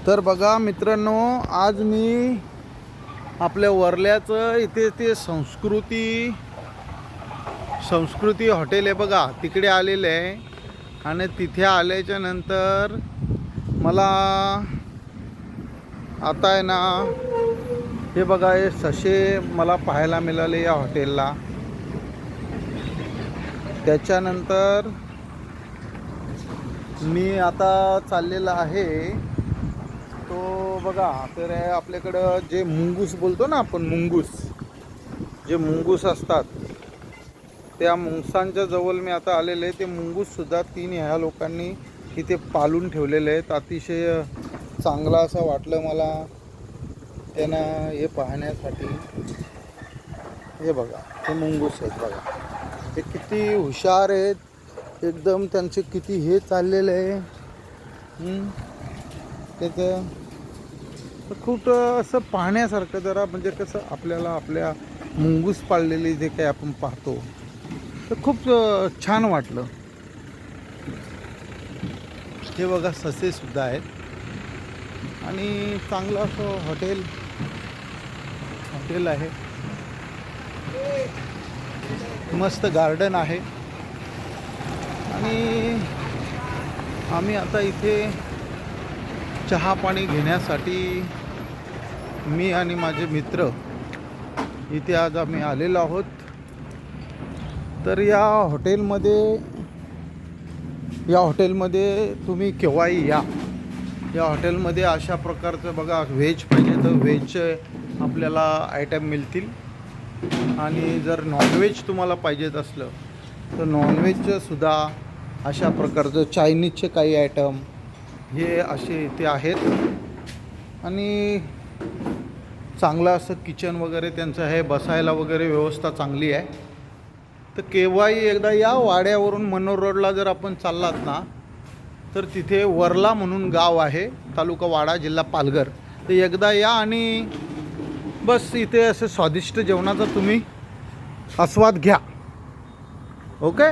तर बघा मित्रांनो, आज मी आपल्या वर्ल्याचं इथे ते संस्कृती हॉटेल आहे बघा, तिकडे आलेले आहे. आणि तिथे आल्याच्या नंतर मला आता आहे ना, हे बघा, हे ससे मला पाहायला मिळाले या हॉटेलला. त्याच्यानंतर मी आता चाललेला आहे तो बघा, तर आपल्याकडं जे मुंगूस बोलतो ना आपण, जे मुंगूस असतात, त्या मुंगसांच्या जवळ मी आता आलेले आहे. ते मुंगूससुद्धा 3 ह्या लोकांनी इथे पालून ठेवलेले आहेत. अतिशय चांगला असं वाटलं मला त्यांना हे पाहण्यासाठी. हे बघा, हे मुंगूस आहेत बघा, ते किती हुशार आहेत एकदम. त्यांचे किती हे चाललेलं आहे त्याचं. तर खूप असं पाहण्यासारखं जरा, म्हणजे कसं आपल्याला आपल्या मुंगूस पाळलेली जे काही आपण पाहतो, तर खूप छान वाटलं. हे बघा, ससेसुद्धा आहेत. आणि चांगलं असं हॉटेल आहे. मस्त गार्डन आहे. आणि आम्ही आता इथे चहा पाणी घेण्यासाठी मी आणि माझे मित्र इथे आज आम्ही आलेलो आहोत. तर या हॉटेलमध्ये तुम्ही केव्हाही या. या हॉटेलमध्ये अशा प्रकारचं बघा, व्हेज पाहिजे तर व्हेजचे आपल्याला आयटम मिळतील. आणि जर नॉनव्हेज तुम्हाला पाहिजेत असलं तर नॉनव्हेजचं सुद्धा अशा प्रकारचं, चायनीजचे काही आयटम हे असे इथे आहेत. आणि चांगलं असं किचन वगैरे त्यांचं आहे, बसायला वगैरे व्यवस्था चांगली आहे. तर केव्हाही एकदा या. वाड्यावरून मनोर रोडला जर आपण चाललात ना, तर तिथे वर्ला म्हणून गाव आहे, तालुका वाडा, जिल्हा पालघर. तर एकदा या आणि बस इथे असं स्वादिष्ट जेवणाचा तुम्ही आस्वाद घ्या. ओके.